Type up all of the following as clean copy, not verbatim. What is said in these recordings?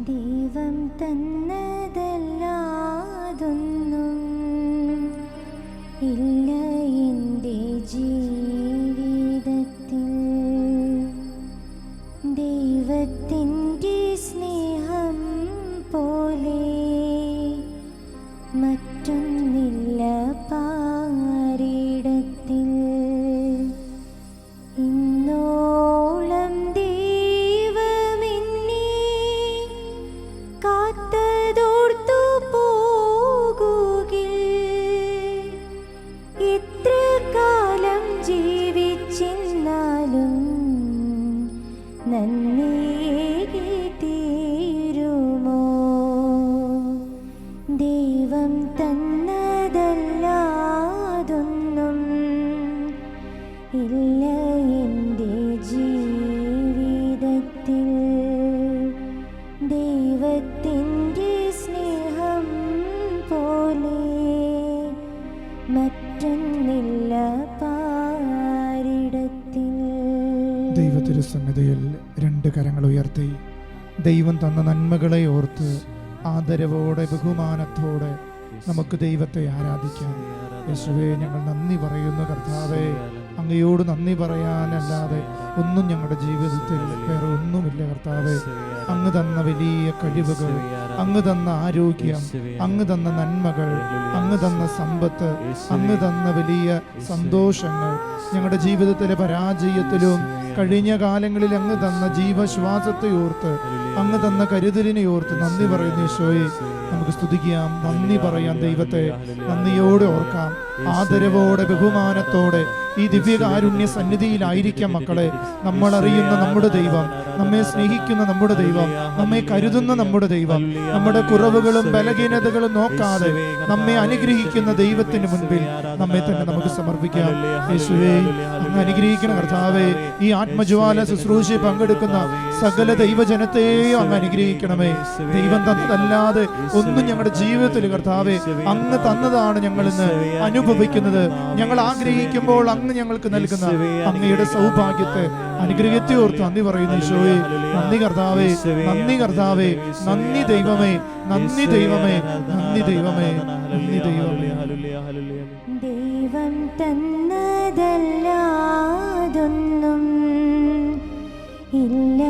ദൈവം തന്നതല്ലാതൊന്നും ഇല്ല എൻ്റെ ജീവിതത്തിൽ. ദൈവത്തിൻ്റെ സ്നേഹം പോലെ മറ്റൊന്നില്ല പാരിടത്തിൽ. ഇന്നോളം ദൈവമെന്നെ കാത്തതോർത്തു പോകുകിൽ, എത്ര കാലം ജീവിച്ചെന്നാലും നന്ദിയേകി തീരുമോ? ദൈവം തന്നതല്ലാതൊന്നും ഇല്ല എൻ്റെ ജീവിതത്തിൽ. ദൈവത്തിൻ്റെ സ്നേഹം പോലെ മറ്റൊന്നില്ല പാരിടത്തിൽ. ദൈവത്തിരുസന്നിധിയിൽ രണ്ട് കരങ്ങൾ ഉയർത്തി ദൈവം തന്ന നന്മകളെ ഓർത്ത് ആദരവോടെ ബഹുമാനത്തോടെ നമുക്ക് ദൈവത്തെ ആരാധിക്കാം. യേശുവേ, ഞങ്ങൾ നന്ദി പറയുന്നു. കർത്താവേ, അങ്ങയോട് നന്ദി പറയാനല്ലാതെ ഒന്നും ഞങ്ങളുടെ ജീവിതത്തിൽ വേറെ ഒന്നുമില്ല. കർത്താവേ, അങ്ങ് തന്ന വലിയ കഴിവുകൾ, അങ്ങ് തന്ന ആരോഗ്യം, അങ്ങ് തന്ന നന്മകൾ, അങ്ങ് തന്ന സമ്പത്ത്, അങ്ങ് തന്ന വലിയ സന്തോഷങ്ങൾ, ഞങ്ങളുടെ ജീവിതത്തിലെ പരാജയത്തിലും കഴിഞ്ഞ കാലങ്ങളിൽ അങ്ങ് തന്ന ജീവശ്വാസത്തെ ഓർത്ത്, അങ്ങ് തന്ന കരുതലിനെ ഓർത്ത് നന്ദി പറയുന്നു. ഈശോയെ, നമുക്ക് സ്തുതിക്കാം, നന്ദി പറയാം. ദൈവത്തെ നന്ദിയോടെ ഓർക്കാം, ആദരവോടെ ബഹുമാനത്തോടെ ഈ ദിവ്യകാരുണ്യ സന്നിധിയിലായിരിക്കാം. മക്കളെ, നമ്മൾ അറിയുന്ന നമ്മുടെ ദൈവം, നമ്മെ സ്നേഹിക്കുന്ന നമ്മുടെ ദൈവം, നമ്മെ കരുതുന്ന നമ്മുടെ ദൈവം, നമ്മുടെ കുറവുകളും ബലഹീനതകളും നോക്കാതെ നമ്മെ അനുഗ്രഹിക്കുന്ന ദൈവത്തിന് മുൻപിൽ നമ്മെ തന്നെ നമുക്ക് സമർപ്പിക്കാം. യേശുവേ, അങ്ങ് അനുഗ്രഹിക്കണം. കർത്താവേ, ഈ ആത്മജ്വാല ശുശ്രൂഷ പങ്കെടുക്കുന്ന സകല ദൈവജനത്തെയും അങ്ങ് അനുഗ്രഹിക്കണമേ. ദൈവം തന്നതല്ലാതെ ഒന്നും ഞങ്ങളുടെ ജീവിതത്തിൽ കർത്താവേ അങ്ങ് തന്നതാണ് ഞങ്ങൾ ഇന്ന് അനുഭവിക്കുന്നത്. ഞങ്ങൾ ആഗ്രഹിക്കുമ്പോൾ അങ്ങ് ഞങ്ങൾക്ക് നൽകുന്ന അങ്ങയുടെ സൗഭാഗ്യത്തെ അനുഗ്രഹത്തെ ഓർത്ത് നന്ദി പറയുന്നു. ഈശോയെ, നന്ദി കർത്താവേ, നന്ദി കർത്താവേ, നന്ദി ദൈവമേ, നന്ദി ദൈവമേ, നന്ദി ദൈവമേ, നന്ദി ദൈവമേ. ദൈവം തന്നതല്ലാതൊന്നും ഇല്ല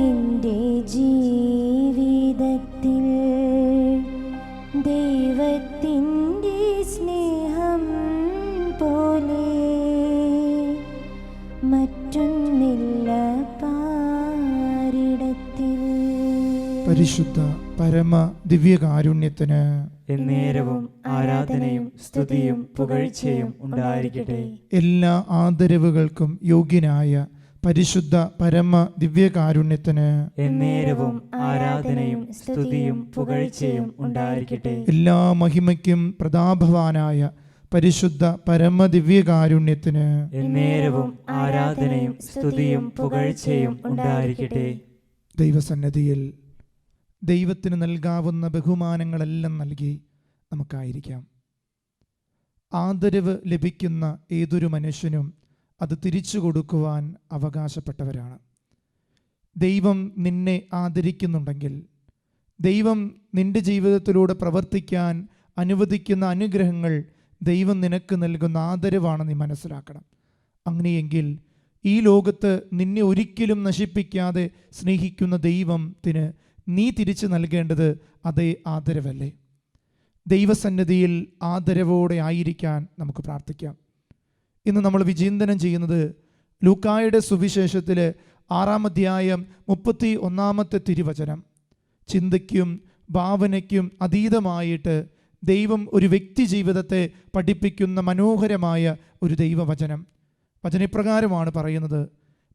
എൻ്റെ ജീവിതത്തിൽ. ദൈവത്തിൻ്റെ സ്നേഹം പോലെ മറ്റൊന്നില്ല പാരിടത്തിൽ. പരിശുദ്ധ പരമ ദിവ്യകാരുണ്യത്തിന് എന്നേരവും ആരാധനയും സ്തുതിയും പുകഴ്ചയും ഉണ്ടായിരിക്കട്ടെ. എല്ലാ ആദരവുകൾക്കും യോഗ്യനായ പരിശുദ്ധ പരമ ദിവ്യകാരുണ്യത്തിന് എന്നേരവും ആരാധനയും സ്തുതിയും പുകഴ്ചയും ഉണ്ടായിരിക്കട്ടെ. എല്ലാ മഹിമയ്ക്കും പ്രതാപവാനായ പരിശുദ്ധ പരമ ദിവ്യകാരുണ്യത്തിന് എന്നേരവും ആരാധനയും സ്തുതിയും പുകഴ്ചയും ഉണ്ടായിരിക്കട്ടെ. ദൈവസന്നിധിയിൽ ദൈവത്തിന് നൽകാവുന്ന ബഹുമാനങ്ങളെല്ലാം നൽകി നമുക്കായിരിക്കാം. ആദരവ് ലഭിക്കുന്ന ഏതൊരു മനുഷ്യനും അത് തിരിച്ചു കൊടുക്കുവാൻ അവകാശപ്പെട്ടവരാണ്. ദൈവം നിന്നെ ആദരിക്കുന്നുണ്ടെങ്കിൽ, ദൈവം നിന്റെ ജീവിതത്തിലൂടെ പ്രവർത്തിക്കാൻ അനുവദിക്കുന്ന അനുഗ്രഹങ്ങൾ ദൈവം നിനക്ക് നൽകുന്ന ആദരവാണ് നീ മനസ്സിലാക്കണം. അങ്ങനെയെങ്കിൽ ഈ ലോകത്ത് നിന്നെ ഒരിക്കലും നശിപ്പിക്കാതെ സ്നേഹിക്കുന്ന ദൈവത്തിന് നീ തിരിച്ചു നൽകേണ്ടത് അതേ ആദരവല്ലേ? ദൈവസന്നിധിയിൽ ആദരവോടെ ആയിരിക്കാൻ നമുക്ക് പ്രാർത്ഥിക്കാം. ഇന്ന് നമ്മൾ വിചിന്തനം ചെയ്യുന്നത് ലൂക്കായുടെ സുവിശേഷത്തിൽ 6-ാം അധ്യായം 31-ാമത്തെ തിരുവചനം. ചിന്തയ്ക്കും ഭാവനയ്ക്കും അതീതമായിട്ട് ദൈവം ഒരു വ്യക്തി ജീവിതത്തെ പഠിപ്പിക്കുന്ന മനോഹരമായ ഒരു ദൈവവചനം. വചനപ്രകാരമാണ് പറയുന്നത്: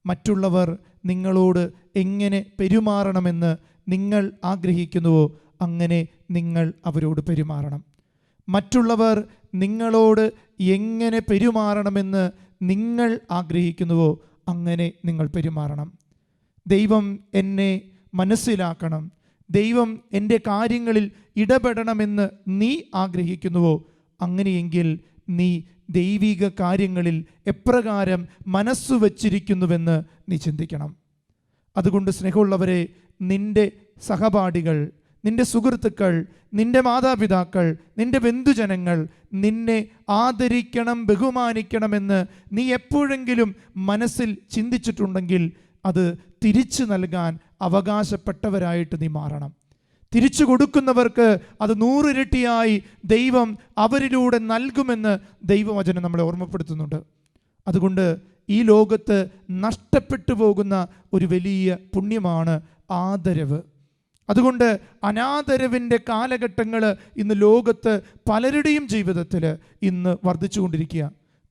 മറ്റുള്ളവർ നിങ്ങളോട് എങ്ങനെ പെരുമാറണമെന്ന് നിങ്ങൾ ആഗ്രഹിക്കുന്നുവോ അങ്ങനെ നിങ്ങൾ അവരോട് പെരുമാറണം. മറ്റുള്ളവർ നിങ്ങളോട് എങ്ങനെ പെരുമാറണമെന്ന് നിങ്ങൾ ആഗ്രഹിക്കുന്നുവോ അങ്ങനെ നിങ്ങൾ പെരുമാറണം. ദൈവം എന്നെ മനസ്സിലാക്കണം, ദൈവം എൻ്റെ കാര്യങ്ങളിൽ ഇടപെടണമെന്ന് നീ ആഗ്രഹിക്കുന്നുവോ അങ്ങനെയെങ്കിൽ നീ ദൈവിക കാര്യങ്ങളിൽ എപ്രകാരം മനസ്സു വച്ചിരിക്കുന്നുവെന്ന് നീ ചിന്തിക്കണം. അതുകൊണ്ട് സ്നേഹമുള്ളവരെ, നിൻ്റെ സഹപാഠികൾ, നിന്റെ സുഹൃത്തുക്കൾ, നിന്റെ മാതാപിതാക്കൾ, നിന്റെ ബന്ധുജനങ്ങൾ നിന്നെ ആദരിക്കണം, ബഹുമാനിക്കണമെന്ന് നീ എപ്പോഴെങ്കിലും മനസ്സിൽ ചിന്തിച്ചിട്ടുണ്ടെങ്കിൽ അത് തിരിച്ചു നൽകാൻ അവകാശപ്പെട്ടവരായിട്ട് നീ മാറണം. തിരിച്ചു കൊടുക്കുന്നവർക്ക് അത് 100 ഇരട്ടിയായി ദൈവം അവരിലൂടെ നൽകുമെന്ന് ദൈവവചനം നമ്മളെ ഓർമ്മപ്പെടുത്തുന്നുണ്ട്. അതുകൊണ്ട് ഈ ലോകത്ത് നഷ്ടപ്പെട്ടു പോകുന്ന ഒരു വലിയ പുണ്യമാണ് ആദരവ്. അതുകൊണ്ട് അനാദരവിൻ്റെ കാലഘട്ടങ്ങൾ ഇന്ന് ലോകത്ത് പലരുടെയും ജീവിതത്തിൽ ഇന്ന് വർദ്ധിച്ചുകൊണ്ടിരിക്കുക.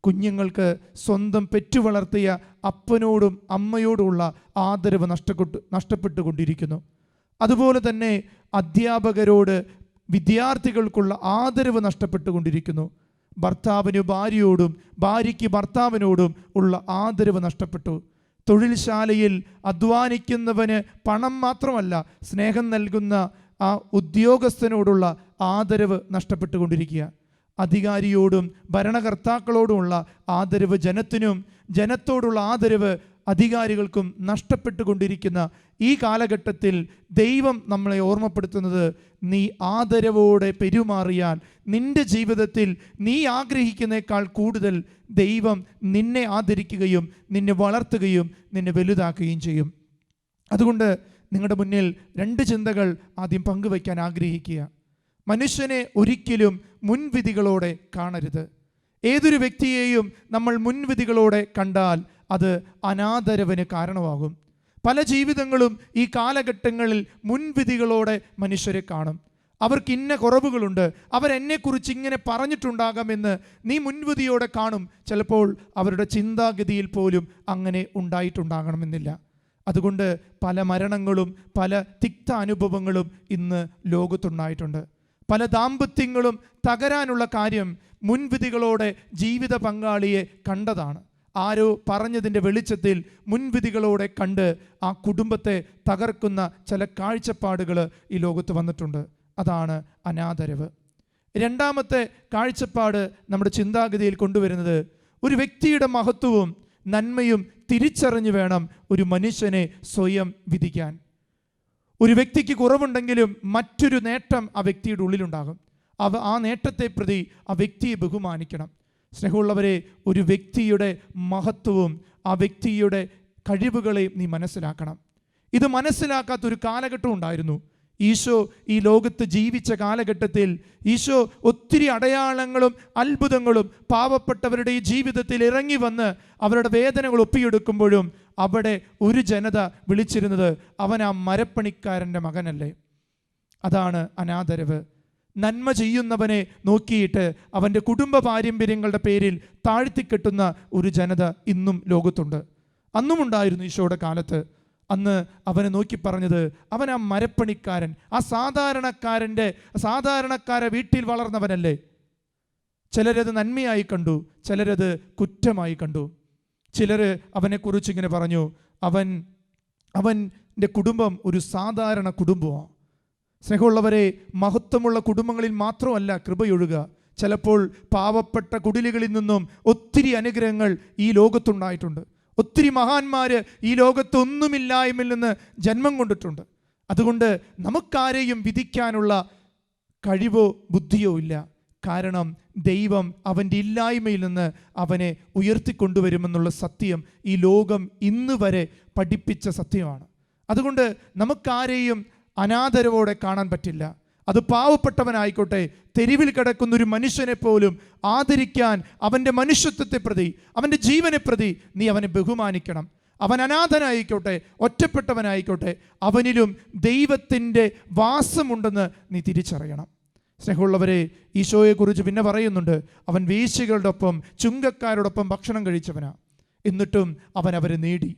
കുഞ്ഞുങ്ങൾക്ക് സ്വന്തം പെറ്റുവളർത്തിയ അപ്പനോടും അമ്മയോടുമുള്ള ആദരവ് നഷ്ടപ്പെട്ടുകൊണ്ടിരിക്കുന്നു. അതുപോലെ തന്നെ അധ്യാപകരോട് വിദ്യാർത്ഥികൾക്കുള്ള ആദരവ് നഷ്ടപ്പെട്ടുകൊണ്ടിരിക്കുന്നു. ഭർത്താവിന് ഭാര്യയോടും ഭാര്യയ്ക്ക് ഭർത്താവിനോടും ഉള്ള ആദരവ് നഷ്ടപ്പെട്ടു. തൊഴിൽശാലയിൽ അധ്വാനിക്കുന്നവന് പണം മാത്രമല്ല, സ്നേഹം നൽകുന്ന ആ ഉദ്യോഗസ്ഥനോടുള്ള ആദരവ് നഷ്ടപ്പെട്ടുകൊണ്ടിരിക്കുക. അധികാരിയോടും ഭരണകർത്താക്കളോടുമുള്ള ആദരവ് ജനത്തിനും, ജനത്തോടുള്ള ആദരവ് അധികാരികൾക്കും നഷ്ടപ്പെട്ടുകൊണ്ടിരിക്കുന്ന ഈ കാലഘട്ടത്തിൽ ദൈവം നമ്മളെ ഓർമ്മപ്പെടുത്തുന്നത്, നീ ആദരവോടെ പെരുമാറിയാൽ നിന്റെ ജീവിതത്തിൽ നീ ആഗ്രഹിക്കുന്നേക്കാൾ കൂടുതൽ ദൈവം നിന്നെ ആദരിക്കുകയും നിന്നെ വളർത്തുകയും നിന്നെ വലുതാക്കുകയും ചെയ്യും. അതുകൊണ്ട് നിങ്ങളുടെ മുന്നിൽ 2 ചിന്തകൾ ആദ്യം പങ്കുവയ്ക്കാൻ ആഗ്രഹിക്കുക. മനുഷ്യനെ ഒരിക്കലും മുൻവിധികളോടെ കാണരുത്. ഏതൊരു വ്യക്തിയെയും നമ്മൾ മുൻവിധികളോടെ കണ്ടാൽ അത് അനാദരവിന് കാരണമാകും. പല ജീവിതങ്ങളും ഈ കാലഘട്ടങ്ങളിൽ മുൻവിധികളോടെ മനുഷ്യരെ കാണും. അവർക്ക് ഇന്ന കുറവുകളുണ്ട്, അവരെന്നെക്കുറിച്ച് ഇങ്ങനെ പറഞ്ഞിട്ടുണ്ടാകാമെന്ന് നീ മുൻവിധിയോടെ കാണും. ചിലപ്പോൾ അവരുടെ ചിന്താഗതിയിൽ പോലും അങ്ങനെ ഉണ്ടായിട്ടുണ്ടാകണമെന്നില്ല. അതുകൊണ്ട് പല മരണങ്ങളും പല തിക്ത അനുഭവങ്ങളും ഇന്ന് ലോകത്തുണ്ടായിട്ടുണ്ട്. പല ദാമ്പത്യങ്ങളും തകരാനുള്ള കാര്യം മുൻവിധികളോടെ ജീവിത പങ്കാളിയെ കണ്ടതാണ്. ആരോ പറഞ്ഞതിൻ്റെ വെളിച്ചത്തിൽ മുൻവിധികളോടെ കണ്ട് ആ കുടുംബത്തെ തകർക്കുന്ന ചില കാഴ്ചപ്പാടുകൾ ഈ ലോകത്ത് വന്നിട്ടുണ്ട്. അതാണ് അനാദരവ്. 2ാമത്തെ കാഴ്ചപ്പാട് നമ്മുടെ ചിന്താഗതിയിൽ കൊണ്ടുവരുന്നത്, ഒരു വ്യക്തിയുടെ മഹത്വവും നന്മയും തിരിച്ചറിഞ്ഞു വേണം ഒരു മനുഷ്യനെ സ്വയം വിധിക്കാൻ. ഒരു വ്യക്തിക്ക് കുറവുണ്ടെങ്കിലും മറ്റൊരു നേട്ടം ആ വ്യക്തിയുടെ ഉള്ളിലുണ്ടാകും. ആ നേട്ടത്തെ പ്രതി ആ വ്യക്തിയെ ബഹുമാനിക്കണം. സ്നേഹമുള്ളവരെ, ഒരു വ്യക്തിയുടെ മഹത്വവും ആ വ്യക്തിയുടെ കഴിവുകളെയും നീ മനസ്സിലാക്കണം. ഇത് മനസ്സിലാക്കാത്തൊരു കാലഘട്ടം ഉണ്ടായിരുന്നു. ഈശോ ഈ ലോകത്ത് ജീവിച്ച കാലഘട്ടത്തിൽ ഈശോ ഒത്തിരി അടയാളങ്ങളും അത്ഭുതങ്ങളും പാവപ്പെട്ടവരുടെ ഈ ജീവിതത്തിൽ ഇറങ്ങി വന്ന് അവരുടെ വേദനകൾ ഒപ്പിയെടുക്കുമ്പോഴും അവിടെ ഒരു ജനത വിളിച്ചിരുന്നത്, അവൻ ആ മരപ്പണിക്കാരൻ്റെ മകനല്ലേ. അതാണ് അനാദരവ്. നന്മ ചെയ്യുന്നവനെ നോക്കിയിട്ട് അവൻ്റെ കുടുംബ പാരമ്പര്യങ്ങളുടെ പേരിൽ താഴ്ത്തിക്കെട്ടുന്ന ഒരു ജനത ഇന്നും ലോകത്തുണ്ട്. അന്നുമുണ്ടായിരുന്നു ഈശോയുടെ കാലത്ത്. അന്ന് അവനെ നോക്കി പറഞ്ഞത്, അവൻ ആ മരപ്പണിക്കാരൻ, ആ സാധാരണക്കാരെ വീട്ടിൽ വളർന്നവനല്ലേ. ചിലരത് നന്മയായി കണ്ടു, ചിലരത് കുറ്റമായി കണ്ടു. ചിലർ അവനെക്കുറിച്ച് ഇങ്ങനെ പറഞ്ഞു, അവൻ്റെ കുടുംബം ഒരു സാധാരണ കുടുംബമാണ്. സ്നേഹമുള്ളവരെ, മഹത്വമുള്ള കുടുംബങ്ങളിൽ മാത്രമല്ല കൃപയൊഴുക. ചിലപ്പോൾ പാവപ്പെട്ട കുടിലുകളിൽ നിന്നും ഒത്തിരി അനുഗ്രഹങ്ങൾ ഈ ലോകത്തുണ്ടായിട്ടുണ്ട്. ഒത്തിരി മഹാന്മാർ ഈ ലോകത്തൊന്നുമില്ലായ്മയിൽ നിന്ന് ജന്മം കൊണ്ടിട്ടുണ്ട്. അതുകൊണ്ട് നമുക്കാരെയും വിധിക്കാനുള്ള കഴിവോ ബുദ്ധിയോ ഇല്ല. കാരണം ദൈവം അവൻ്റെ ഇല്ലായ്മയിൽ നിന്ന് അവനെ ഉയർത്തിക്കൊണ്ടുവരുമെന്നുള്ള സത്യം ഈ ലോകം ഇന്ന് വരെ പഠിപ്പിച്ച സത്യമാണ്. അതുകൊണ്ട് നമുക്കാരെയും അനാദരവോടെ കാണാൻ പറ്റില്ല. അത് പാവപ്പെട്ടവനായിക്കോട്ടെ, തെരുവിൽ കിടക്കുന്നൊരു മനുഷ്യനെ പോലും ആദരിക്കാൻ അവൻ്റെ മനുഷ്യത്വത്തെ പ്രതി, അവൻ്റെ ജീവനെ പ്രതി നീ അവനെ ബഹുമാനിക്കണം. അവൻ അനാഥനായിക്കോട്ടെ, ഒറ്റപ്പെട്ടവനായിക്കോട്ടെ, അവനിലും ദൈവത്തിൻ്റെ വാസമുണ്ടെന്ന് നീ തിരിച്ചറിയണം. സ്നേഹമുള്ളവരെ, ഈശോയെക്കുറിച്ച് പിന്നെ പറയുന്നുണ്ട്, അവൻ വേശ്യകളുടെ ഒപ്പം ചുങ്കക്കാരോടൊപ്പം ഭക്ഷണം കഴിച്ചവനാ. എന്നിട്ടും അവൻ അവരെ നേടി.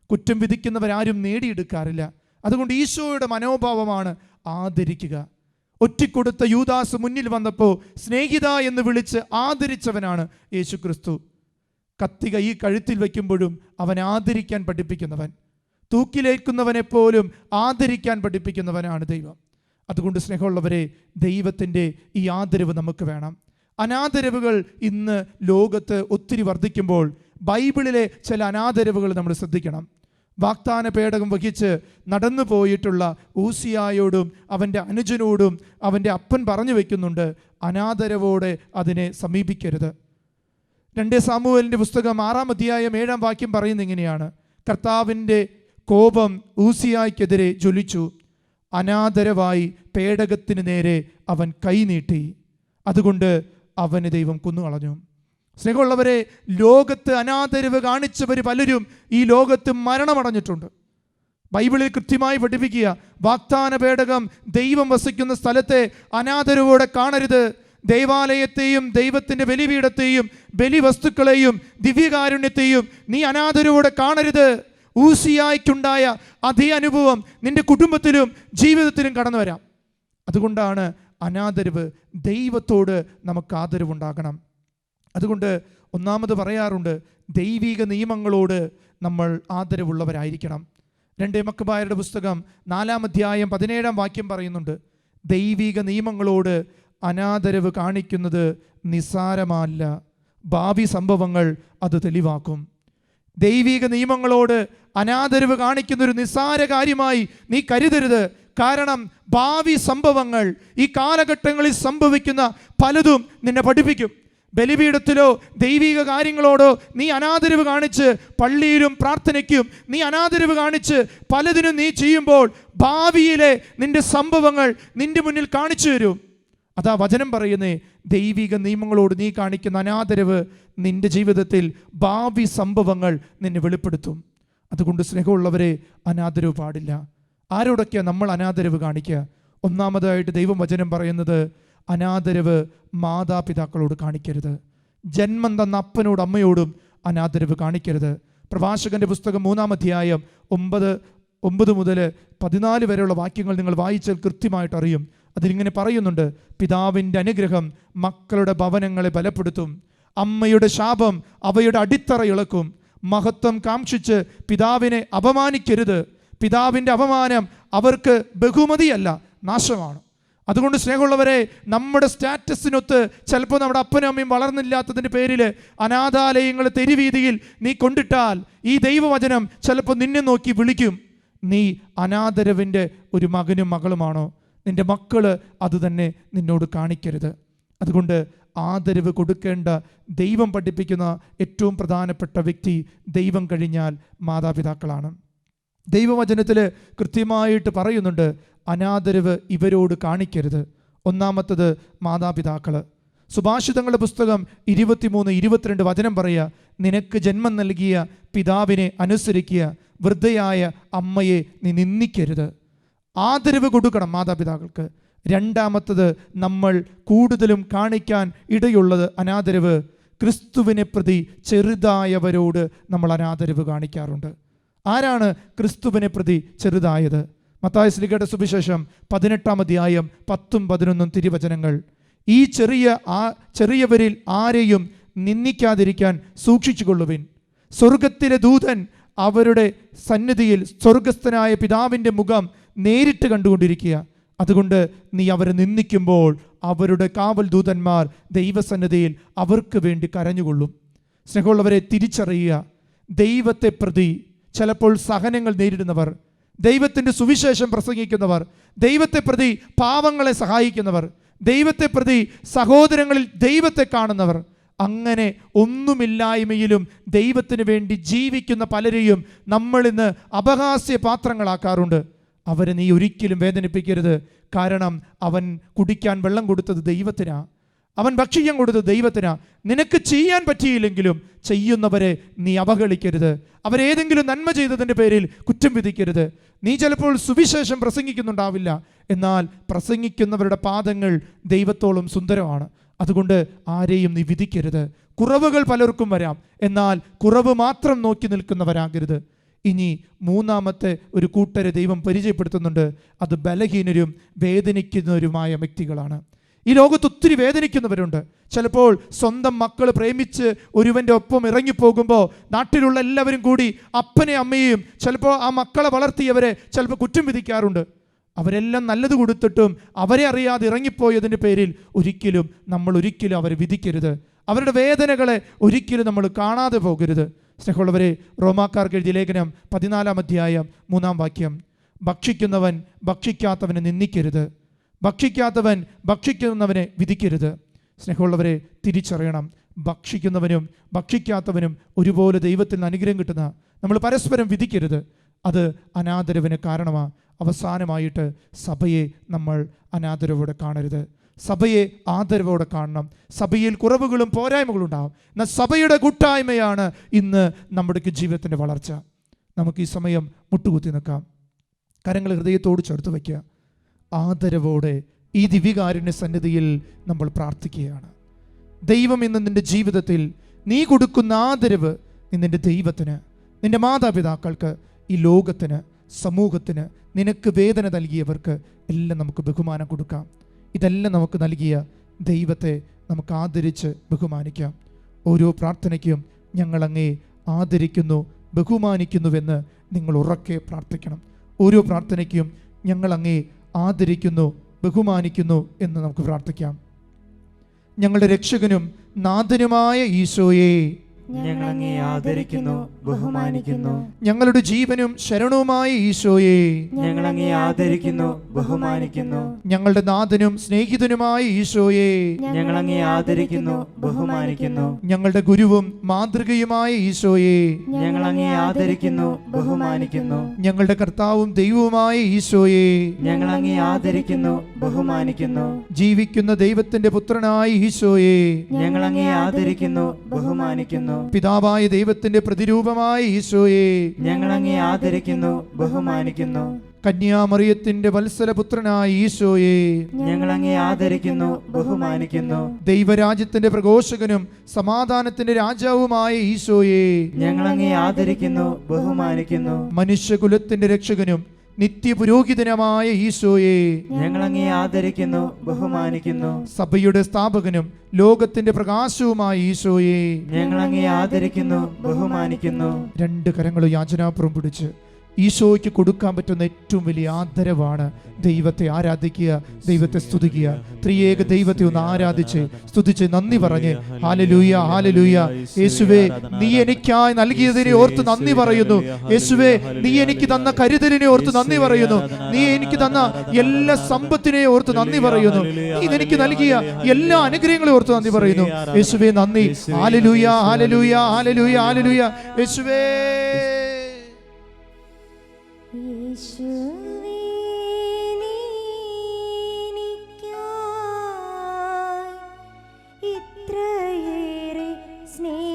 കുറ്റം വിധിക്കുന്നവരാരും നേടിയെടുക്കാറില്ല. അതുകൊണ്ട് ഈശോയുടെ മനോഭാവമാണ് ആദരിക്കുക. ഒറ്റിക്കൊടുത്ത യൂദാസ് മുന്നിൽ വന്നപ്പോൾ സ്നേഹിത എന്ന് വിളിച്ച് ആദരിച്ചവനാണ് യേശു ക്രിസ്തു. കത്തി കൈ കഴുത്തിൽ വയ്ക്കുമ്പോഴും അവൻ ആദരിക്കാൻ പഠിപ്പിക്കുന്നവൻ, തൂക്കിലേക്കുന്നവനെ പോലും ആദരിക്കാൻ പഠിപ്പിക്കുന്നവനാണ് ദൈവം. അതുകൊണ്ട് സ്നേഹമുള്ളവരെ, ദൈവത്തിൻ്റെ ഈ ആദരവ് നമുക്ക് വേണം. അനാദരവുകൾ ഇന്ന് ലോകത്ത് ഒത്തിരി വർദ്ധിക്കുമ്പോൾ ബൈബിളിലെ ചില അനാദരവുകൾ നമ്മൾ ശ്രദ്ധിക്കണം. വാഗ്ദാന പേടകം വഹിച്ച് നടന്നു പോയിട്ടുള്ള ഊസിയായോടും അവൻ്റെ അനുജനോടും അവൻ്റെ അപ്പൻ പറഞ്ഞു വയ്ക്കുന്നുണ്ട്, അനാദരവോടെ അതിനെ സമീപിക്കരുത്. 2 സാമുവേലിൻ്റെ പുസ്തകം 6-ാം അധ്യായം 7-ാം വാക്യം പറയുന്നത് ഇങ്ങനെയാണ്: കർത്താവിൻ്റെ കോപം ഊസിയായ്ക്കെതിരെ ജ്വലിച്ചു, അനാദരവായി പേടകത്തിന് നേരെ അവൻ കൈനീട്ടി, അതുകൊണ്ട് അവന് ദൈവം കൊന്നുകളഞ്ഞു. സ്നേഹമുള്ളവരെ, ലോകത്ത് അനാദരവ് കാണിച്ചവർ പലരും ഈ ലോകത്ത് മരണമടഞ്ഞിട്ടുണ്ട്. ബൈബിളിൽ കൃത്യമായി പഠിപ്പിക്കുക, വാഗ്ദാന പേടകം ദൈവം വസിക്കുന്ന സ്ഥലത്തെ അനാദരവോടെ കാണരുത്. ദേവാലയത്തെയും ദൈവത്തിൻ്റെ ബലിപീഠത്തെയും ബലിവസ്തുക്കളെയും ദിവ്യകാരുണ്യത്തെയും നീ അനാദരവോടെ കാണരുത്. ഊസിയായ്ക്കുണ്ടായ അതേ അനുഭവം നിന്റെ കുടുംബത്തിലും ജീവിതത്തിലും കടന്നു വരാം. അതുകൊണ്ടാണ് അനാദരവ്. ദൈവത്തോട് നമുക്ക് ആദരവുണ്ടാകണം. അതുകൊണ്ട് ഒന്നാമത് പറയാറുണ്ട്, ദൈവിക നിയമങ്ങളോട് നമ്മൾ ആദരവുള്ളവരായിരിക്കണം. 2 മക്കബായരുടെ പുസ്തകം 4-ാം അധ്യായം 17-ാം വാക്യം പറയുന്നുണ്ട്, ദൈവിക നിയമങ്ങളോട് അനാദരവ് കാണിക്കുന്നത് നിസ്സാരമല്ല, ഭാവി സംഭവങ്ങൾ അത് തെളിവാക്കും. ദൈവിക നിയമങ്ങളോട് അനാദരവ് കാണിക്കുന്നൊരു നിസ്സാര കാര്യമായി നീ കരുതരുത്. കാരണം ഭാവി സംഭവങ്ങൾ, ഈ കാലഘട്ടങ്ങളിൽ സംഭവിക്കുന്ന പലതും നിന്നെ പഠിപ്പിക്കും. ബലിപീഠത്തിലോ ദൈവിക കാര്യങ്ങളോടോ നീ അനാദരവ് കാണിച്ച്, പള്ളിയിലും പ്രാർത്ഥനയ്ക്കും നീ അനാദരവ് കാണിച്ച് പലതിനും നീ ചെയ്യുമ്പോൾ ഭാവിയിലെ നിന്റെ സംഭവങ്ങൾ നിന്റെ മുന്നിൽ കാണിച്ചു തരും. അതാ വചനം പറയുന്നേ, ദൈവിക നിയമങ്ങളോട് നീ കാണിക്കുന്ന അനാദരവ് നിന്റെ ജീവിതത്തിൽ ഭാവി സംഭവങ്ങൾ നിന്നെ വെളിപ്പെടുത്തും. അതുകൊണ്ട് സ്നേഹമുള്ളവരെ, അനാദരവ് പാടില്ല. ആരോടൊക്കെയാണ് നമ്മൾ അനാദരവ് കാണിക്കുക? ഒന്നാമതായിട്ട് ദൈവം വചനം പറയുന്നത്, അനാദരവ് മാതാപിതാക്കളോട് കാണിക്കരുത്. ജന്മം തന്ന അപ്പനോടും അമ്മയോടും അനാദരവ് കാണിക്കരുത്. പ്രഭാഷകന്റെ പുസ്തകം 3-ാം അധ്യായം 9 മുതൽ 14 വരെയുള്ള വാക്യങ്ങൾ നിങ്ങൾ വായിച്ചാൽ കൃത്യമായിട്ട് അറിയും. അതിലിങ്ങനെ പറയുന്നുണ്ട്, പിതാവിൻ്റെ അനുഗ്രഹം മക്കളുടെ ഭവനങ്ങളെ ബലപ്പെടുത്തും, അമ്മയുടെ ശാപം അവയുടെ അടിത്തറ ഇളക്കും. മഹത്വം കാംക്ഷിച്ച് പിതാവിനെ അപമാനിക്കരുത്. പിതാവിൻ്റെ അപമാനം അവർക്ക് ബഹുമതിയല്ല, നാശമാണ്. അതുകൊണ്ട് സ്നേഹമുള്ളവരെ, നമ്മുടെ സ്റ്റാറ്റസിനൊത്ത് ചിലപ്പോൾ നമ്മുടെ അപ്പനും അമ്മയും വളർന്നില്ലാത്തതിൻ്റെ പേരിൽ അനാഥാലയങ്ങൾ തെരുവീതിയിൽ നീ കൊണ്ടിട്ടാൽ ഈ ദൈവവചനം ചിലപ്പോൾ നിന്നെ നോക്കി വിളിക്കും, നീ അനാദരവിൻ്റെ ഒരു മകനും മകളുമാണോ? നിൻ്റെ മക്കൾ അതുതന്നെ നിന്നോട് കാണിക്കരുത്. അതുകൊണ്ട് ആദരവ് കൊടുക്കേണ്ട ദൈവം പഠിപ്പിക്കുന്ന ഏറ്റവും പ്രധാനപ്പെട്ട വ്യക്തി ദൈവം കഴിഞ്ഞാൽ മാതാപിതാക്കളാണ്. ദൈവവചനത്തിൽ കൃത്യമായിട്ട് പറയുന്നുണ്ട്, അനാദരവ് ഇവരോട് കാണിക്കരുത്. ഒന്നാമത്തത് മാതാപിതാക്കൾ. സുഭാഷിതങ്ങളുടെ പുസ്തകം 23-22 വചനം പറയുക, നിനക്ക് ജന്മം നൽകിയ പിതാവിനെ അനുസരിക്കുക, വൃദ്ധയായ അമ്മയെ നീ നിന്ദിക്കരുത്. ആദരവ് കൊടുക്കണം മാതാപിതാക്കൾക്ക്. രണ്ടാമത്തത് നമ്മൾ കൂടുതലും കാണിക്കാൻ ഇടയുള്ളത് അനാദരവ്, ക്രിസ്തുവിനെ പ്രതി ചെറുതായവരോട് നമ്മൾ അനാദരവ് കാണിക്കാറുണ്ട്. ആരാണ് ക്രിസ്തുവിനെ പ്രതി ചെറുതായത്? മത്തായി ശ്ലീഹയുടെ സുവിശേഷം 18-ാം അധ്യായം 10-11 തിരുവചനങ്ങൾ. ഈ ചെറിയവരിൽ ആരെയും നിന്ദിക്കാതിരിക്കാൻ സൂക്ഷിച്ചുകൊള്ളുവിൻ. സ്വർഗത്തിലെ ദൂതൻ അവരുടെ സന്നിധിയിൽ സ്വർഗസ്ഥനായ പിതാവിൻ്റെ മുഖം നേരിട്ട് കണ്ടുകൊണ്ടിരിക്കുക. അതുകൊണ്ട് നീ അവരെ നിന്ദിക്കുമ്പോൾ അവരുടെ കാവൽ ദൂതന്മാർ ദൈവസന്നിധിയിൽ അവർക്ക് വേണ്ടി കരഞ്ഞുകൊള്ളും. സ്നേഹമുള്ളവരെ, തിരിച്ചറിയുക, ദൈവത്തെ പ്രതി ചിലപ്പോൾ സഹനങ്ങൾ നേരിടുന്നവർ, ദൈവത്തിൻ്റെ സുവിശേഷം പ്രസംഗിക്കുന്നവർ, ദൈവത്തെ പ്രതി പാവങ്ങളെ സഹായിക്കുന്നവർ, ദൈവത്തെ പ്രതി സഹോദരങ്ങളിൽ ദൈവത്തെ കാണുന്നവർ, അങ്ങനെ ഒന്നുമില്ലായ്മയിലും ദൈവത്തിന് വേണ്ടി ജീവിക്കുന്ന പലരെയും നമ്മളിന്ന് അപഹാസ്യ പാത്രങ്ങളാക്കാറുണ്ട്. അവരെ നീ ഒരിക്കലും വേദനിപ്പിക്കരുത്. കാരണം അവൻ കുടിക്കാൻ വെള്ളം കൊടുത്തത് ദൈവത്തിനാ, അവൻ ഭക്ഷിക്കാൻ കൊടുത്തത് ദൈവത്തിനാ. നിനക്ക് ചെയ്യാൻ പറ്റിയില്ലെങ്കിലും ചെയ്യുന്നവരെ നീ അവഹേളിക്കരുത്. അവരേതെങ്കിലും നന്മ ചെയ്തതിൻ്റെ പേരിൽ കുറ്റം വിധിക്കരുത്. നീ ചിലപ്പോൾ സുവിശേഷം പ്രസംഗിക്കുന്നുണ്ടാവില്ല, എന്നാൽ പ്രസംഗിക്കുന്നവരുടെ പാദങ്ങൾ ദൈവത്തോളം സുന്ദരമാണ്. അതുകൊണ്ട് ആരെയും നീ വിധിക്കരുത്. കുറവുകൾ പലർക്കും വരാം, എന്നാൽ കുറവ് മാത്രം നോക്കി നിൽക്കുന്നവരാകരുത്. ഇനി മൂന്നാമത്തെ ഒരു കൂട്ടരെ ദൈവം പരിചയപ്പെടുത്തുന്നുണ്ട്. അത് ബലഹീനരും വേദനിക്കുന്നവരുമായ വ്യക്തികളാണ്. ഈ ലോകത്ത് ഒത്തിരി വേദനിക്കുന്നവരുണ്ട്. ചിലപ്പോൾ സ്വന്തം മക്കൾ പ്രേമിച്ച് ഒരുവൻ്റെ ഒപ്പം ഇറങ്ങിപ്പോകുമ്പോൾ നാട്ടിലുള്ള എല്ലാവരും കൂടി അപ്പനെ അമ്മയെയും ചിലപ്പോൾ ആ മക്കളെ വളർത്തിയവരെ ചിലപ്പോൾ കുറ്റം വിധിക്കാറുണ്ട്. അവരെല്ലാം നല്ലത് കൊടുത്തിട്ടും അവരെ അറിയാതെ ഇറങ്ങിപ്പോയതിൻ്റെ പേരിൽ നമ്മൾ ഒരിക്കലും അവരെ വിധിക്കരുത്. അവരുടെ വേദനകളെ ഒരിക്കലും നമ്മൾ കാണാതെ പോകരുത്. സ്നേഹമുള്ളവരെ, റോമാക്കാർക്ക് എഴുതിയ ലേഖനം 14 അധ്യായം 3 വാക്യം, ഭക്ഷിക്കുന്നവൻ ഭക്ഷിക്കാത്തവനെ നിന്ദിക്കരുത്, ഭക്ഷിക്കാത്തവൻ ഭക്ഷിക്കുന്നവനെ വിധിക്കരുത്. സ്നേഹമുള്ളവരെ, തിരിച്ചറിയണം, ഭക്ഷിക്കുന്നവനും ഭക്ഷിക്കാത്തവനും ഒരുപോലെ ദൈവത്തിൽ നിന്ന് അനുഗ്രഹം കിട്ടുന്ന നമ്മൾ പരസ്പരം വിധിക്കരുത്. അത് അനാദരവിന് കാരണമാണ്. അവസാനമായിട്ട് സഭയെ നമ്മൾ അനാദരവോടെ കാണരുത്, സഭയെ ആദരവോടെ കാണണം. സഭയിൽ കുറവുകളും പോരായ്മകളും ഉണ്ടാകും, എന്നാൽ സഭയുടെ കൂട്ടായ്മയാണ് ഇന്ന് നമ്മുടെ ജീവിതത്തിൻ്റെ വളർച്ച. നമുക്ക് ഈ സമയം മുട്ടുകുത്തി നിൽക്കാം, കരങ്ങൾ ഹൃദയത്തോട് ചേർത്ത് വയ്ക്കുക. ആദരവോടെ ഈ ദിവ്യകാരുണ്യ സന്നിധിയിൽ നമ്മൾ പ്രാർത്ഥിക്കുകയാണ്. ദൈവം ഇന്ന് നിൻ്റെ ജീവിതത്തിൽ നീ കൊടുക്കുന്ന ആദരവ് നിൻ്റെ ദൈവത്തിന്, നിൻ്റെ മാതാപിതാക്കൾക്ക്, ഈ ലോകത്തിന്, സമൂഹത്തിന്, നിനക്ക് വേദന നൽകിയവർക്ക് എല്ലാം നമുക്ക് ബഹുമാനം കൊടുക്കാം. ഇതെല്ലാം നമുക്ക് നൽകിയ ദൈവത്തെ നമുക്ക് ആദരിച്ച് ബഹുമാനിക്കാം. ഓരോ പ്രാർത്ഥനയ്ക്കും ഞങ്ങൾ അങ്ങേ ആദരിക്കുന്നു, ബഹുമാനിക്കുന്നുവെന്ന് നിങ്ങൾ ഉറക്കെ പ്രാർത്ഥിക്കണം. ഓരോ പ്രാർത്ഥനയ്ക്കും ഞങ്ങൾ അങ്ങേ ആദരിക്കുന്നു, ബഹുമാനിക്കുന്നു എന്ന് നമുക്ക് പ്രാർത്ഥിക്കാം. ഞങ്ങളുടെ രക്ഷകനും നാഥനുമായ ഈശോയെ, ഞങ്ങൾ അങ്ങേ ആദരിക്കുന്നു, ബഹുമാനിക്കുന്നു. ഞങ്ങളുടെ ജീവനും ശരണവുമായ ഈശോയെ, ഞങ്ങൾ അങ്ങേ ആദരിക്കുന്നു, ബഹുമാനിക്കുന്നു. ഞങ്ങളുടെ നാഥനും സ്നേഹിതനുമായ ഈശോയെ, ഞങ്ങൾ അങ്ങേ ആദരിക്കുന്നു, ബഹുമാനിക്കുന്നു. ഞങ്ങളുടെ ഗുരുവും മാതൃകയുമായ ഈശോയെ, ഞങ്ങൾ അങ്ങേ ആദരിക്കുന്നു, ബഹുമാനിക്കുന്നു. ഞങ്ങളുടെ കർത്താവും ദൈവവുമായ ഈശോയെ, ഞങ്ങൾ അങ്ങേ ആദരിക്കുന്നു, ബഹുമാനിക്കുന്നു. ജീവിക്കുന്ന ദൈവത്തിന്റെ പുത്രനായ ഈശോയെ, ഞങ്ങൾ അങ്ങേ ആദരിക്കുന്നു, ബഹുമാനിക്കുന്നു. പിതാവായ ദൈവത്തിന്റെ പ്രതിരൂപമായ ഈശോയെ, ഞങ്ങൾ അങ്ങേ ആദരിക്കുന്നു, ബഹുമാനിക്കുന്നു. കന്യാമറിയത്തിന്റെ വത്സലപുത്രനായ ഈശോയെ, ഞങ്ങൾ അങ്ങേ ആദരിക്കുന്നു, ബഹുമാനിക്കുന്നു. ദൈവരാജ്യത്തിന്റെ പ്രഘോഷകനും സമാധാനത്തിന്റെ രാജാവുമായ ഈശോയെ, ഞങ്ങൾ അങ്ങേ ആദരിക്കുന്നു, ബഹുമാനിക്കുന്നു. മനുഷ്യകുലത്തിന്റെ രക്ഷകനും നിത്യപുരോഹിതനുമായ ഈശോയെ, ഞങ്ങൾ അങ്ങേ ആദരിക്കുന്നു, ബഹുമാനിക്കുന്നു. സഭയുടെ സ്ഥാപകനും ലോകത്തിന്റെ പ്രകാശവുമായ ഈശോയെ, ഞങ്ങൾ അങ്ങേ ആദരിക്കുന്നു, ബഹുമാനിക്കുന്നു. 2 കരങ്ങളും യാചനാപുറം പിടിച്ച് ഈശോയ്ക്ക് കൊടുക്കാൻ പറ്റുന്ന ഏറ്റവും വലിയ ആദരവാണ് ദൈവത്തെ ആരാധിക്കുക, ദൈവത്തെ സ്തുതിക്കുക. ത്രിയേക ദൈവത്തെ ഒന്ന് ആരാധിച്ച് സ്തുതിച്ച് നന്ദി പറഞ്ഞ് ഹല്ലേലൂയ, ഹല്ലേലൂയ. യേശുവേ, നീ എനിക്കായി നൽകിയതിനെ ഓർത്ത് നന്ദി പറയുന്നു. യേശുവേ, നീ എനിക്ക് തന്ന കരുതലിനെ ഓർത്ത് നന്ദി പറയുന്നു. നീ എനിക്ക് തന്ന എല്ലാ സമ്പത്തിനെ ഓർത്ത് നന്ദി പറയുന്നു. നീ എനിക്ക് നൽകിയ എല്ലാ അനുഗ്രഹങ്ങളെ ഓർത്ത് നന്ദി പറയുന്നു. യേശുവേ, നന്ദി. Hallelujah, hallelujah, hallelujah, hallelujah. യേശുവേ, യേശുവേ, നീ എനിക്കായി ഇത്രയേറെ സ്നേഹമേകാൻ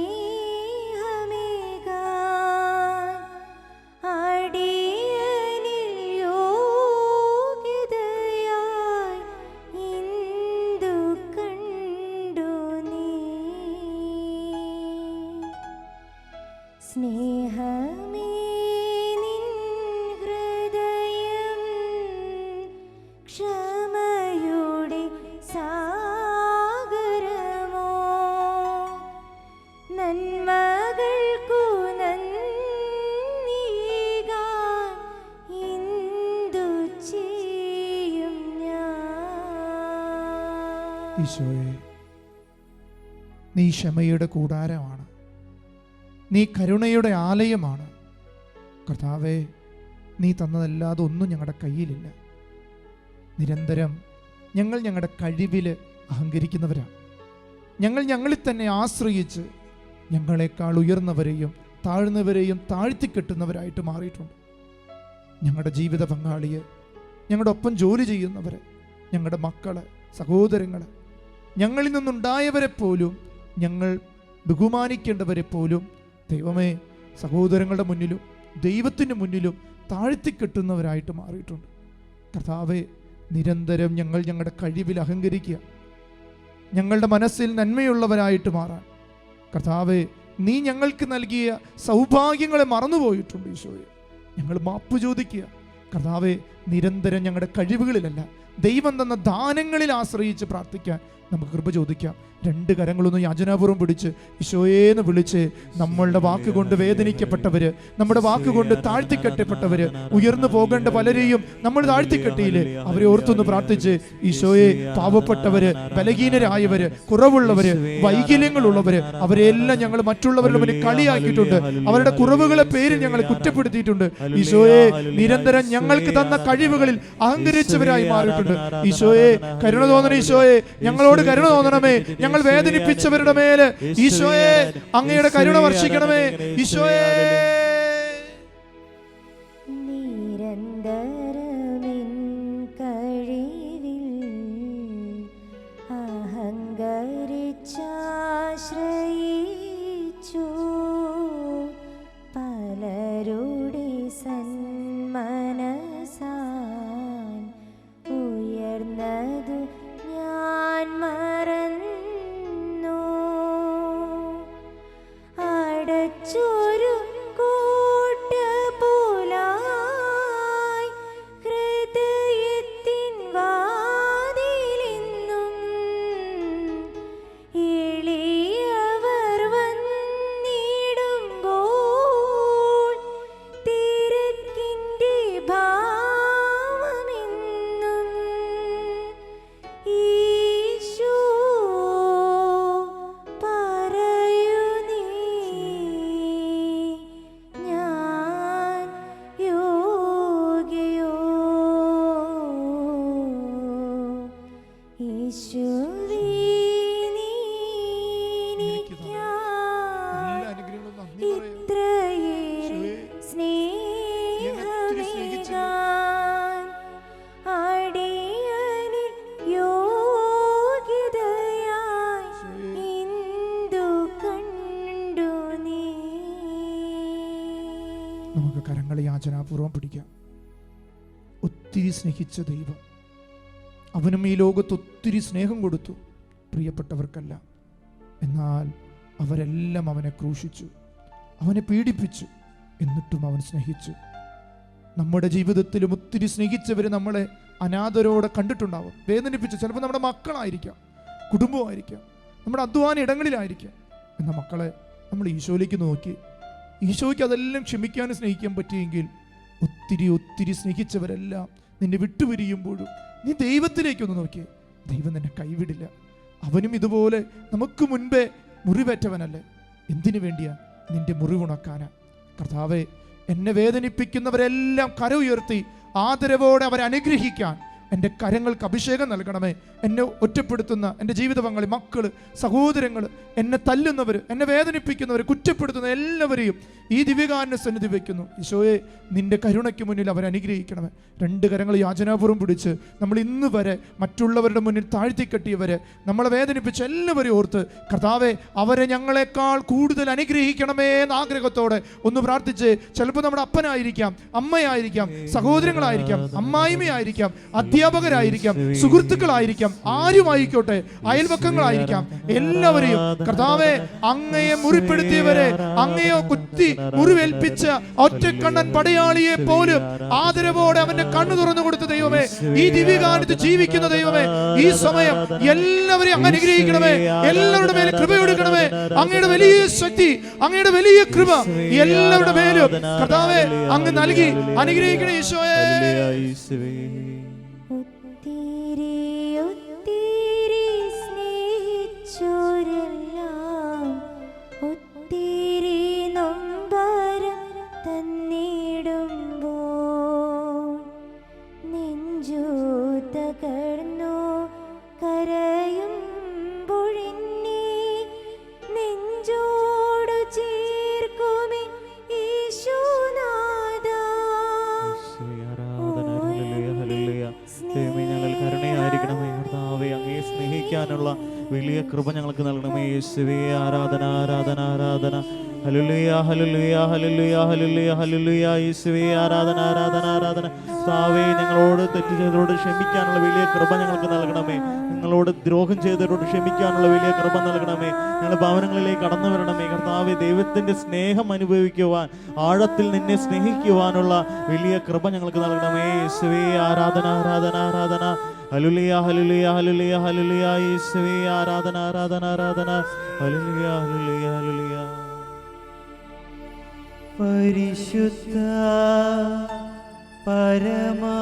അടിയനിൽ യോഗ്യതയായി എന്തു കണ്ടു നീ? സ്നേഹമേ, ക്ഷമയുടെ സാഗരമോ, നന്മകൾക്കു നന്ദികാൻ എന്തു ചെയ്യും ഞാൻ? ഈശോയെ, നീ ക്ഷമയുടെ കൂടാരമാണ്, നീ കരുണയുടെ ആലയമാണ്. കർത്താവേ, നീ തന്നതല്ലാതെ ഒന്നും ഞങ്ങളുടെ കയ്യിലില്ല. നിരന്തരം ഞങ്ങൾ ഞങ്ങളുടെ കഴിവിൽ അഹങ്കരിക്കുന്നവരാണ്. ഞങ്ങൾ ഞങ്ങളിൽ തന്നെ ആശ്രയിച്ച് ഞങ്ങളെക്കാൾ ഉയർന്നവരെയും താഴ്ന്നവരെയും താഴ്ത്തിക്കെട്ടുന്നവരായിട്ട് മാറിയിട്ടുണ്ട്. ഞങ്ങളുടെ ജീവിത പങ്കാളിയെ, ഞങ്ങളുടെ ഒപ്പം ജോലി ചെയ്യുന്നവരെ, ഞങ്ങളുടെ മക്കളെ, സഹോദരങ്ങളെ, ഞങ്ങളിൽ നിന്നുണ്ടായവരെ പോലും ഞങ്ങൾ ബഹുമാനിക്കേണ്ടവരെ പോലും ദൈവമേ, സഹോദരങ്ങളുടെ മുന്നിലും ദൈവത്തിൻ്റെ മുന്നിലും താഴ്ത്തിക്കെട്ടുന്നവരായിട്ട് മാറിയിട്ടുണ്ട്. കർത്താവേ, നിരന്തരം ഞങ്ങൾ ഞങ്ങളുടെ കഴിവിൽ അഹങ്കരിക്കുക, ഞങ്ങളുടെ മനസ്സിൽ നന്മയുള്ളവരായിട്ട് മാറാൻ കർത്താവേ, നീ ഞങ്ങൾക്ക് നൽകിയ സൗഭാഗ്യങ്ങളെ മറന്നുപോയിട്ടുണ്ട്. ഈശോയെ, ഞങ്ങൾ മാപ്പ് ചോദിക്കുക. കർത്താവേ, നിരന്തരം ഞങ്ങളുടെ കഴിവുകളിലല്ല, ദൈവം തന്ന ദാനങ്ങളിൽ ആശ്രയിച്ച് പ്രാർത്ഥിക്കാൻ നമുക്ക് കൃപ ചോദിക്കാം. രണ്ട് കരങ്ങളൊന്ന് യാചനാപൂർവ്വം പിടിച്ച് ഈശോയേന്ന് വിളിച്ച്, നമ്മളുടെ വാക്കുകൊണ്ട് വേദനിക്കപ്പെട്ടവര്, നമ്മുടെ വാക്കുകൊണ്ട് താഴ്ത്തിക്കെട്ടപ്പെട്ടവര്, ഉയർന്നു പോകേണ്ട പലരെയും നമ്മൾ താഴ്ത്തിക്കെട്ടിയില്ലേ, അവരെ ഓർത്തൊന്ന് പ്രാർത്ഥിച്ച്, ഈശോയെ, പാവപ്പെട്ടവര്, ബലഹീനരായവര്, കുറവുള്ളവര്, വൈകല്യങ്ങളുള്ളവര്, അവരെല്ലാം ഞങ്ങൾ മറ്റുള്ളവരുടെ മുന്നിൽ കളിയാക്കിയിട്ടുണ്ട്. അവരുടെ കുറവുകളെ പേരിൽ ഞങ്ങൾ കുറ്റപ്പെടുത്തിയിട്ടുണ്ട്. ഈശോയെ, നിരന്തരം ഞങ്ങൾക്ക് തന്ന കഴിവുകളിൽ അഹങ്കരിച്ചവരായി മാറിയിട്ടുണ്ട്. ഈശോയെ, കരുണ തോന്നണേ. ഈശോയെ, ഞങ്ങളോട് കരുണ തോന്നണമേ. ഞങ്ങൾ വേദനിപ്പിച്ചവരുടെ മേല് ഈശോയെ അങ്ങയുടെ കരുണ വർഷിക്കണമേ. ഈശോയെ, നിരന്തരമിൻ കഴിവിൽ അഹങ്കരിച്ചാശ്രയിച്ചു പലരുടെ സന്മനസാൻ ഉയർന്നതു ഞാൻ മറന്നു. അടച്ചൊരു കോട്ടപോലായി ഹൃദയത്തിൻ വാതിലെന്നും എളിയവർ വന്നിടുമ്പോൾ തിരക്കിൻ്റെ ഭാവമെന്നും ഈശോ പറയൂ നീ, ഞാൻ യോഗ്യയോ? യേശുവേ, നീ എനിക്കായി എല്ലാ അനുഗ്രഹങ്ങളും നന്ദി പറയാം. ഇത്രയേറെ സ്നേഹമേകാൻ അടിയനിൽ യോഗ്യതയായി എന്തു കണ്ടു നീ? നമുക്ക് കരങ്ങളെ യാചനാപൂർവ്വം പിടിക്കാം. ഒത്തിരി സ്നേഹിച്ച ദൈവം, അവനും ഈ ലോകത്ത് ഒത്തിരി സ്നേഹം കൊടുത്തു, പ്രിയപ്പെട്ടവർക്കല്ല. എന്നാൽ അവരെല്ലാം അവനെ ക്രൂശിച്ചു, അവനെ പീഡിപ്പിച്ചു, എന്നിട്ടും അവൻ സ്നേഹിച്ചു. നമ്മുടെ ജീവിതത്തിലും ഒത്തിരി സ്നേഹിച്ചവർ നമ്മളെ അനാദരോടെ കണ്ടിട്ടുണ്ടാവും, വേദനിപ്പിച്ചു. ചിലപ്പോൾ നമ്മുടെ മക്കളായിരിക്കാം, കുടുംബമായിരിക്കാം, നമ്മുടെ അധ്വാന ഇടങ്ങളിലായിരിക്കാം. എന്ന മക്കളെ നമ്മൾ ഈശോയിലേക്ക് നോക്കി, ഈശോയ്ക്ക് അതെല്ലാം ക്ഷമിക്കാനും സ്നേഹിക്കാൻ പറ്റിയെങ്കിൽ ഒത്തിരി ഒത്തിരി സ്നേഹിച്ചവരെല്ലാം നിന്നെ വിട്ടുപിരിയുമ്പോഴും നീ ദൈവത്തിലേക്കൊന്ന് നോക്കി, ദൈവം നിന്നെ കൈവിടില്ല. അവനും ഇതുപോലെ നമുക്ക് മുൻപേ മുറിവേറ്റവനല്ലേ? എന്തിനു വേണ്ടിയാ? നിന്റെ മുറിവുണക്കാനാ. കർത്താവേ, എന്നെ വേദനിപ്പിക്കുന്നവരെല്ലാം കര ഉയർത്തി ആദരവോടെ അവരെ അനുഗ്രഹിക്കാൻ എൻ്റെ കരങ്ങൾക്ക് അഭിഷേകം നൽകണമേ. എന്നെ ഒറ്റപ്പെടുത്തുന്ന എൻ്റെ ജീവിത പങ്കാളി, മക്കൾ, സഹോദരങ്ങൾ, എന്നെ തല്ലുന്നവർ, എന്നെ വേദനിപ്പിക്കുന്നവർ, കുറ്റപ്പെടുത്തുന്ന എല്ലാവരെയും ഈ ദിവ്യകാരുണ്യ സന്നിധി വയ്ക്കുന്നു. ഈശോയെ, നിന്റെ കരുണയ്ക്ക് മുന്നിൽ അവരെ അനുഗ്രഹിക്കണമേ. രണ്ട് കരങ്ങൾ യാചനാപൂർവ്വം പിടിച്ച് നമ്മൾ ഇന്ന് വരെ മറ്റുള്ളവരുടെ മുന്നിൽ താഴ്ത്തിക്കെട്ടിയവരെ, നമ്മളെ വേദനിപ്പിച്ച എല്ലാവരെയും ഓർത്ത്, കർത്താവെ, അവരെ ഞങ്ങളെക്കാൾ കൂടുതൽ അനുഗ്രഹിക്കണമേ എന്ന ആഗ്രഹത്തോടെ ഒന്ന് പ്രാർത്ഥിച്ച്. ചിലപ്പോൾ നമ്മുടെ അപ്പനായിരിക്കാം, അമ്മയായിരിക്കാം, സഹോദരങ്ങളായിരിക്കാം, അമ്മായിമ്മയായിരിക്കാം, അധ്യാപകരായിരിക്കാം, സുഹൃത്തുക്കളായിരിക്കാം, ആരുമായിക്കോട്ടെ, അയൽവക്കങ്ങളായിരിക്കാം, എല്ലാവരെയും കർത്താവെ, അങ്ങയെ മുറിപ്പെടുത്തിയവരെ, അങ്ങയോ കുത്തി മുറിവേൽപ്പിച്ച ഒറ്റക്കണ്ണൻ പടയാളിയെ പോലും ആദരവോടെ അവന്റെ കണ്ണു തുറന്നു കൊടുത്ത ദൈവമേ, ഈ ദിവ്യകാലത്ത് ജീവിക്കുന്ന ദൈവമേ, ഈ സമയം എല്ലാവരെയും അങ്ങ് അനുഗ്രഹിക്കണമേ. എല്ലാവരുടെ മേലെ കൃപ കൊടുക്കണമേ. അങ്ങയുടെ വലിയ ശക്തി, അങ്ങയുടെ വലിയ കൃപ എല്ലാവരുടെ മേലും കർത്താവെ അങ്ങ് നൽകി അനുഗ്രഹിക്കണേ ഈശോയെ. ഒത്തിരി ഒത്തിരി സ്നേഹിച്ചോരെല്ലാം ഒത്തിരി നൊമ്പരം തന്നിടുമ്പോൾ നെഞ്ചു തകർന്നു കരയുമ്പോഴെന്നെ നെഞ്ചോട് ചേർക്കുമേ ഈശോനാഥാ. ഞങ്ങൾ കരുണയായിരിക്കണമേ കർത്താവേ, അങ്ങയെ സ്നേഹിക്കാനുള്ള വലിയ കൃപ ഞങ്ങൾക്ക് നൽകണമേ യേശുവേ. ആരാധന ആരാധന ആരാധന. Hallelujah hallelujah hallelujah hallelujah hallelujah യേശുവേ. ആരാധന ആരാധന ആരാധന. കർത്താവേ, ഞങ്ങളോട് തെറ്റ് ചെയ്തവരോട് ക്ഷമിക്കാനുള്ള വലിയ കൃപ ഞങ്ങൾക്ക് നൽകണമേ. നിങ്ങളോട് ദ്രോഹം ചെയ്തവരോട് ക്ഷമിക്കാനുള്ള വലിയ കൃപ നൽകണമേ. ഞങ്ങളുടെ ഭവനങ്ങളിലേക്ക് കടന്നു വരണമേ കർത്താവേ. ദൈവത്തിൻ്റെ സ്നേഹം അനുഭവിക്കുവാൻ, ആഴത്തിൽ നിന്നെ സ്നേഹിക്കുവാനുള്ള വലിയ കൃപ ഞങ്ങൾക്ക് നൽകണമേ. യേശുവേ ആരാധന ആരാധന ആരാധന. Hallelujah hallelujah hallelujah hallelujah. യേശുവേ ആരാധന ആരാധന ആരാധന. Hallelujah hallelujah hallelujah. പരിശുദ്ധ പരമാ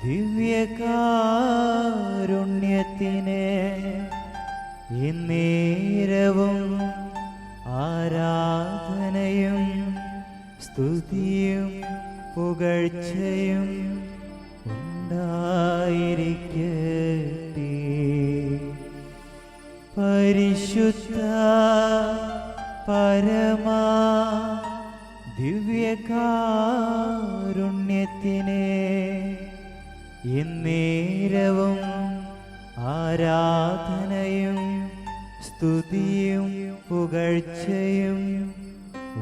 ദിവ്യകാരുണ്യത്തിനെ എന്നേരവും ആരാധനയും സ്തുതിയും പുകഴ്ചയും ഉണ്ടായിരിക്കട്ടെ. പരിശുദ്ധ പരമാ ദിവ്യകാരുണ്യത്തിനെ എന്നേരവും ആരാധനയും സ്തുതിയും പുകഴ്ചയും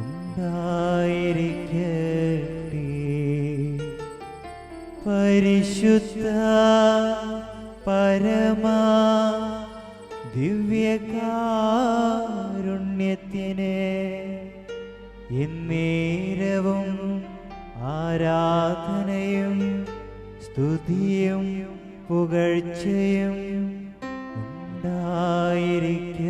ഉണ്ടായിരിക്കട്ടെ. പരിശുദ്ധ പരമാ ദിവ്യകാരുണ്യത്തിനെ എന്നേരവും ആരാധനയും സ്തുതിയും പുകഴ്ചയും ഉണ്ടായിരിക്കട്ടെ.